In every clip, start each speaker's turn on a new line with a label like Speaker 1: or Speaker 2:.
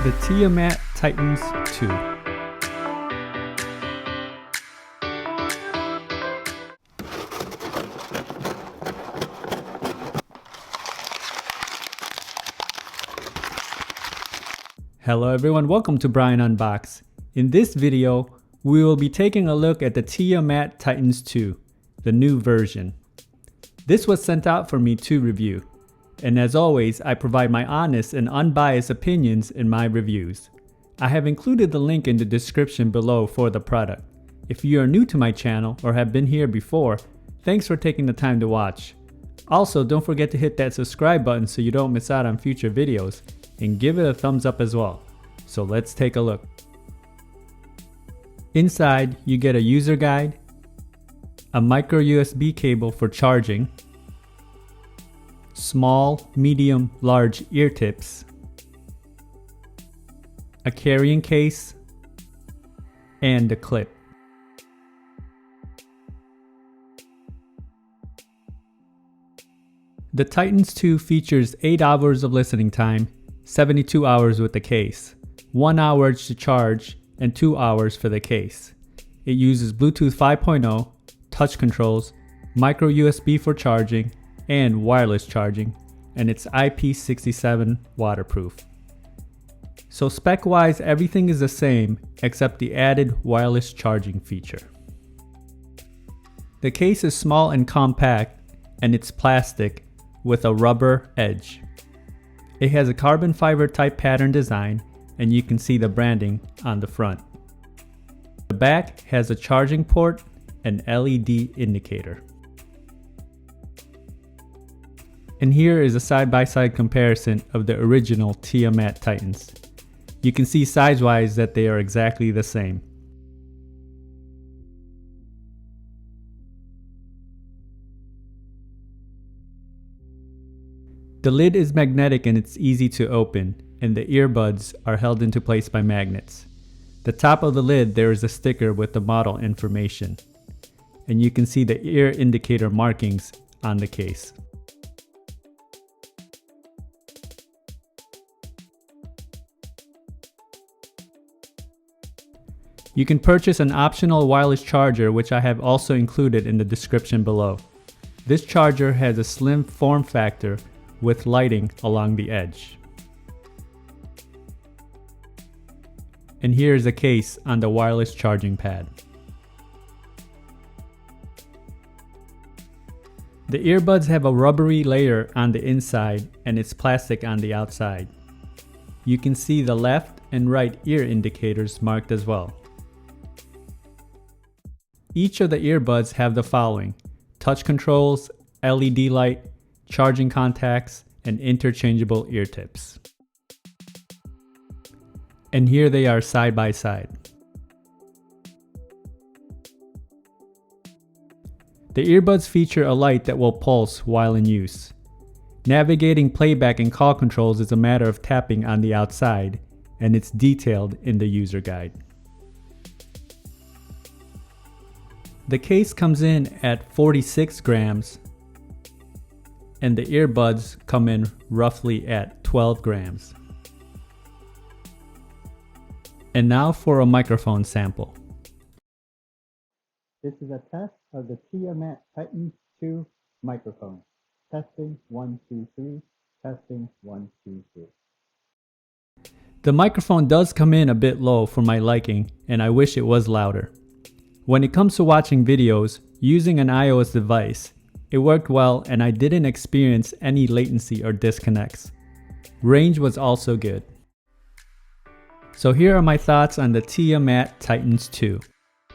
Speaker 1: the Tiamat Titans II. Hello everyone, welcome to Brian Unboxed. In this video, we will be taking a look at the Tiamat Titans II, the new version. This was sent out for me to review, and as always, I provide my honest and unbiased opinions in my reviews. I have included the link in the description below for the product. If you are new to my channel or have been here before, thanks for taking the time to watch. Also, don't forget to hit that subscribe button so you don't miss out on future videos, and give it a thumbs up as well. So let's take a look. Inside, you get a user guide, a micro USB cable for charging, small, medium, large ear tips, a carrying case, and a clip. The Titans II features 8 hours of listening time, 72 hours with the case, 1 hour to charge, and 2 hours for the case. It uses Bluetooth 5.0, touch controls, micro USB for charging, and wireless charging, and it's IP67 waterproof. So spec-wise, everything is the same except the added wireless charging feature. The case is small and compact, and it's plastic with a rubber edge. It has a carbon fiber type pattern design, and you can see the branding on the front. The back has a charging port and LED indicator. And here is a side-by-side comparison of the original Tiamat Titans. You can see size-wise that they are exactly the same. The lid is magnetic and it's easy to open, and the earbuds are held into place by magnets. The top of the lid, there is a sticker with the model information, and you can see the ear indicator markings on the case. You can purchase an optional wireless charger, which I have also included in the description below. This charger has a slim form factor with lighting along the edge. And here is a case on the wireless charging pad. The earbuds have a rubbery layer on the inside and it's plastic on the outside. You can see the left and right ear indicators marked as well. Each of the earbuds have the following: touch controls, LED light, charging contacts, and interchangeable ear tips. And here they are side by side. The earbuds feature a light that will pulse while in use. Navigating playback and call controls is a matter of tapping on the outside, and it's detailed in the user guide. The case comes in at 46 grams, and the earbuds come in roughly at 12 grams. And now for a microphone sample. This is a test of the Tiamat Titans II microphone. Testing 1, 2, 3. Testing 1, 2, 3. The microphone does come in a bit low for my liking, and I wish it was louder. When it comes to watching videos, using an iOS device, it worked well and I didn't experience any latency or disconnects. Range was also good. So here are my thoughts on the Tiamat Titans II.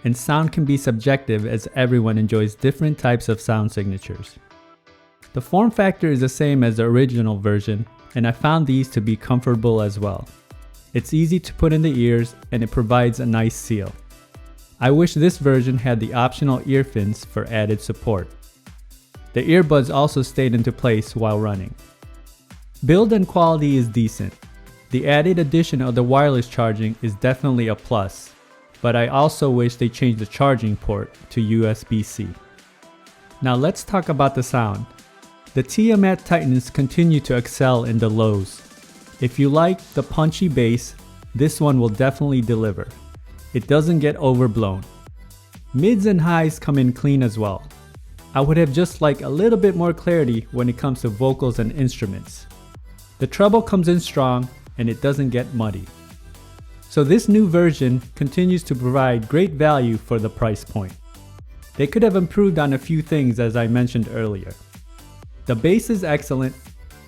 Speaker 1: And sound can be subjective as everyone enjoys different types of sound signatures. The form factor is the same as the original version, and I found these to be comfortable as well. It's easy to put in the ears and it provides a nice seal. I wish this version had the optional ear fins for added support. The earbuds also stayed into place while running. Build and quality is decent. The added addition of the wireless charging is definitely a plus, but I also wish they changed the charging port to USB-C. Now let's talk about the sound. The Tiamat Titans continue to excel in the lows. If you like the punchy bass, this one will definitely deliver. It doesn't get overblown. Mids and highs come in clean as well. I would have just liked a little bit more clarity when it comes to vocals and instruments. The treble comes in strong and it doesn't get muddy. So this new version continues to provide great value for the price point. They could have improved on a few things as I mentioned earlier. The bass is excellent,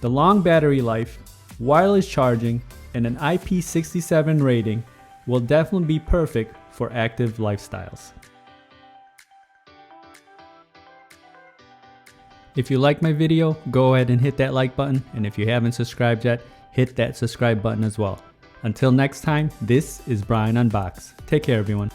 Speaker 1: the long battery life, wireless charging, and an IP67 rating will definitely be perfect for active lifestyles. If you like my video, go ahead and hit that like button, and if you haven't subscribed yet, hit that subscribe button as well. Until next time, this is Brian Unboxed. Take care, everyone.